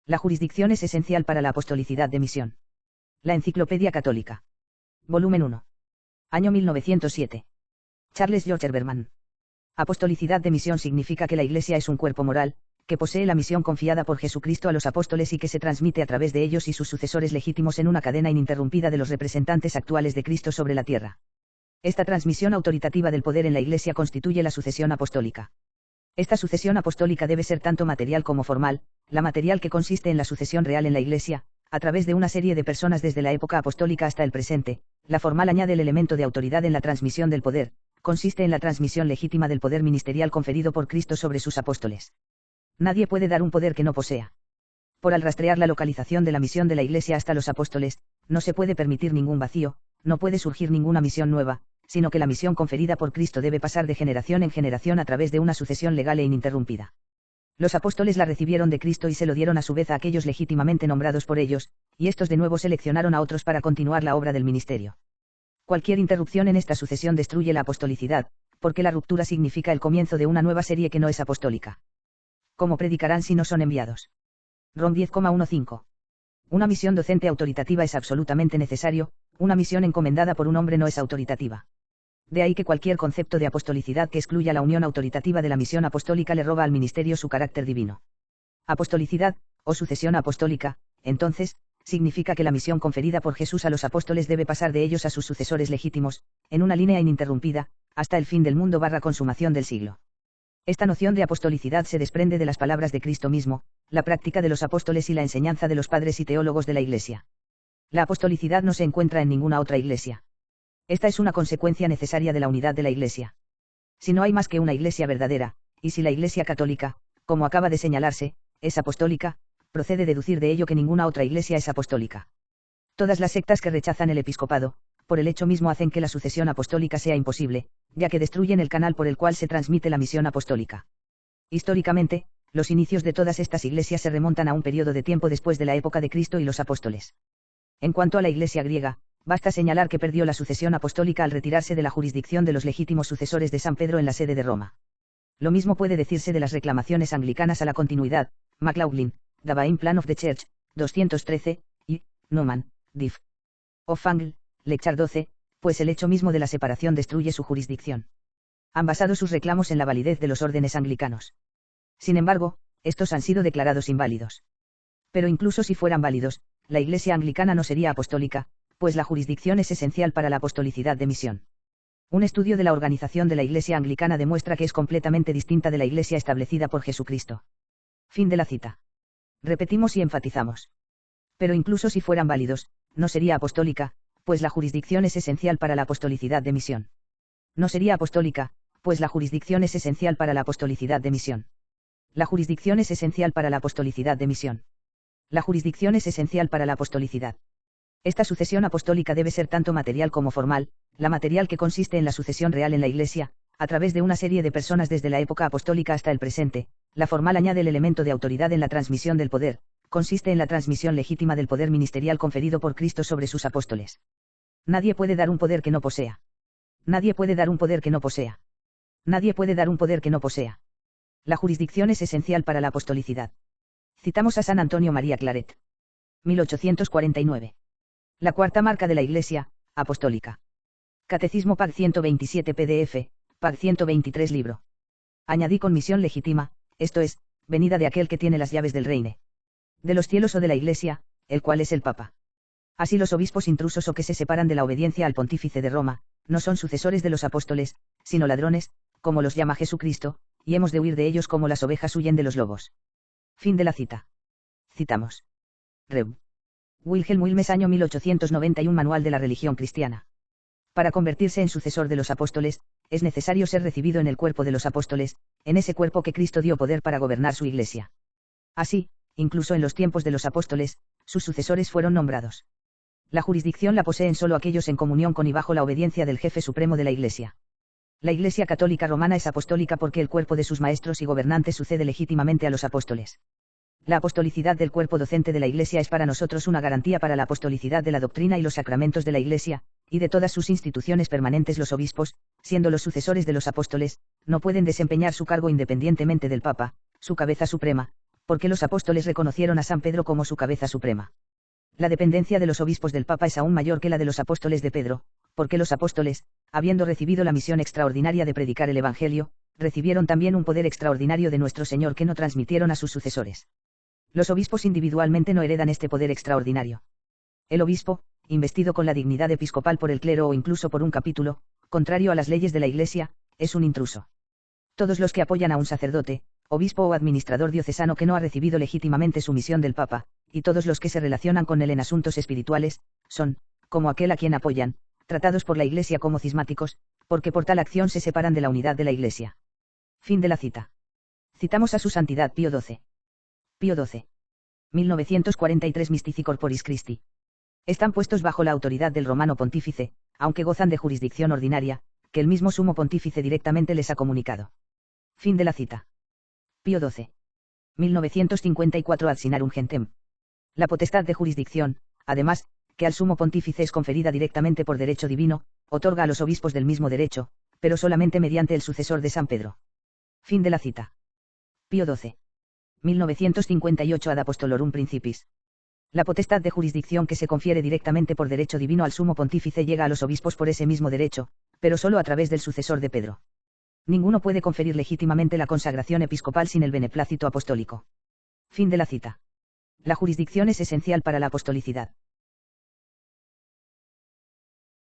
La jurisdicción es esencial para la apostolicidad de misión. La Enciclopedia Católica. Volumen 1. Año 1907. Charles George Herbermann. Apostolicidad de misión significa que la Iglesia es un cuerpo moral, que posee la misión confiada por Jesucristo a los apóstoles y que se transmite a través de ellos y sus sucesores legítimos en una cadena ininterrumpida de los representantes actuales de Cristo sobre la tierra. Esta transmisión autoritativa del poder en la Iglesia constituye la sucesión apostólica. Esta sucesión apostólica debe ser tanto material como formal, la material que consiste en la sucesión real en la Iglesia, a través de una serie de personas desde la época apostólica hasta el presente, la formal añade el elemento de autoridad en la transmisión del poder, consiste en la transmisión legítima del poder ministerial conferido por Cristo sobre sus apóstoles. Nadie puede dar un poder que no posea. Por al rastrear la localización de la misión de la Iglesia hasta los apóstoles, no se puede permitir ningún vacío, no puede surgir ninguna misión nueva, sino que la misión conferida por Cristo debe pasar de generación en generación a través de una sucesión legal e ininterrumpida. Los apóstoles la recibieron de Cristo y se lo dieron a su vez a aquellos legítimamente nombrados por ellos, y estos de nuevo seleccionaron a otros para continuar la obra del ministerio. Cualquier interrupción en esta sucesión destruye la apostolicidad, porque la ruptura significa el comienzo de una nueva serie que no es apostólica. ¿Cómo predicarán si no son enviados? Rom 10,15. Una misión docente autoritativa es absolutamente necesario, una misión encomendada por un hombre no es autoritativa. De ahí que cualquier concepto de apostolicidad que excluya la unión autoritativa de la misión apostólica le roba al ministerio su carácter divino. Apostolicidad, o sucesión apostólica, entonces, significa que la misión conferida por Jesús a los apóstoles debe pasar de ellos a sus sucesores legítimos, en una línea ininterrumpida, hasta el fin del mundo / consumación del siglo. Esta noción de apostolicidad se desprende de las palabras de Cristo mismo, la práctica de los apóstoles y la enseñanza de los padres y teólogos de la Iglesia. La apostolicidad no se encuentra en ninguna otra Iglesia. Esta es una consecuencia necesaria de la unidad de la Iglesia. Si no hay más que una Iglesia verdadera, y si la Iglesia católica, como acaba de señalarse, es apostólica, procede deducir de ello que ninguna otra Iglesia es apostólica. Todas las sectas que rechazan el episcopado, por el hecho mismo hacen que la sucesión apostólica sea imposible, ya que destruyen el canal por el cual se transmite la misión apostólica. Históricamente, los inicios de todas estas iglesias se remontan a un periodo de tiempo después de la época de Cristo y los apóstoles. En cuanto a la Iglesia griega, basta señalar que perdió la sucesión apostólica al retirarse de la jurisdicción de los legítimos sucesores de San Pedro en la sede de Roma. Lo mismo puede decirse de las reclamaciones anglicanas a la continuidad, McLaughlin, Divine Plan of the Church, 213, y, Newman, Div. of Angle, Lecture 12, pues el hecho mismo de la separación destruye su jurisdicción. Han basado sus reclamos en la validez de los órdenes anglicanos. Sin embargo, estos han sido declarados inválidos. Pero incluso si fueran válidos, la Iglesia anglicana no sería apostólica, pues la jurisdicción es esencial para la apostolicidad de misión. Un estudio de la organización de la Iglesia anglicana demuestra que es completamente distinta de la Iglesia establecida por Jesucristo. Fin de la cita. Repetimos y enfatizamos. Pero incluso si fueran válidos, no sería apostólica, pues la jurisdicción es esencial para la apostolicidad de misión. No sería apostólica, pues la jurisdicción es esencial para la apostolicidad de misión. La jurisdicción es esencial para la apostolicidad de misión. La jurisdicción es esencial para la apostolicidad. Esta sucesión apostólica debe ser tanto material como formal, la material que consiste en la sucesión real en la Iglesia, a través de una serie de personas desde la época apostólica hasta el presente, la formal añade el elemento de autoridad en la transmisión del poder, consiste en la transmisión legítima del poder ministerial conferido por Cristo sobre sus apóstoles. Nadie puede dar un poder que no posea. Nadie puede dar un poder que no posea. Nadie puede dar un poder que no posea. La jurisdicción es esencial para la apostolicidad. Citamos a San Antonio María Claret. 1849. La cuarta marca de la Iglesia, apostólica. Catecismo Pag 127 PDF, Pag 123 libro. Añadí con misión legítima, esto es, venida de aquel que tiene las llaves del reine de los cielos o de la Iglesia, el cual es el Papa. Así los obispos intrusos o que se separan de la obediencia al pontífice de Roma, no son sucesores de los apóstoles, sino ladrones, como los llama Jesucristo, y hemos de huir de ellos como las ovejas huyen de los lobos. Fin de la cita. Citamos. Rev. Wilhelm Wilmes, año 1891, Manual de la Religión Cristiana. Para convertirse en sucesor de los apóstoles, es necesario ser recibido en el cuerpo de los apóstoles, en ese cuerpo que Cristo dio poder para gobernar su Iglesia. Así, incluso en los tiempos de los apóstoles, sus sucesores fueron nombrados. La jurisdicción la poseen solo aquellos en comunión con y bajo la obediencia del jefe supremo de la Iglesia. La Iglesia Católica Romana es apostólica porque el cuerpo de sus maestros y gobernantes sucede legítimamente a los apóstoles. La apostolicidad del cuerpo docente de la Iglesia es para nosotros una garantía para la apostolicidad de la doctrina y los sacramentos de la Iglesia, y de todas sus instituciones permanentes. Los obispos, siendo los sucesores de los apóstoles, no pueden desempeñar su cargo independientemente del Papa, su cabeza suprema, Porque los apóstoles reconocieron a San Pedro como su cabeza suprema. La dependencia de los obispos del Papa es aún mayor que la de los apóstoles de Pedro, porque los apóstoles, habiendo recibido la misión extraordinaria de predicar el Evangelio, recibieron también un poder extraordinario de nuestro Señor que no transmitieron a sus sucesores. Los obispos individualmente no heredan este poder extraordinario. El obispo, investido con la dignidad episcopal por el clero o incluso por un capítulo, contrario a las leyes de la Iglesia, es un intruso. Todos los que apoyan a un sacerdote, obispo o administrador diocesano que no ha recibido legítimamente su misión del Papa, y todos los que se relacionan con él en asuntos espirituales, son, como aquel a quien apoyan, tratados por la Iglesia como cismáticos, porque por tal acción se separan de la unidad de la Iglesia. Fin de la cita. Citamos a su santidad Pío XII. Pío XII. 1943 Mystici Corporis Christi. Están puestos bajo la autoridad del romano pontífice, aunque gozan de jurisdicción ordinaria, que el mismo sumo pontífice directamente les ha comunicado. Fin de la cita. Pío XII. 1954 Ad Sinarum Gentem. La potestad de jurisdicción, además, que al sumo pontífice es conferida directamente por derecho divino, otorga a los obispos del mismo derecho, pero solamente mediante el sucesor de San Pedro. Fin de la cita. Pío XII. 1958 Ad Apostolorum Principis. La potestad de jurisdicción que se confiere directamente por derecho divino al sumo pontífice llega a los obispos por ese mismo derecho, pero solo a través del sucesor de Pedro. Ninguno puede conferir legítimamente la consagración episcopal sin el beneplácito apostólico. Fin de la cita. La jurisdicción es esencial para la apostolicidad.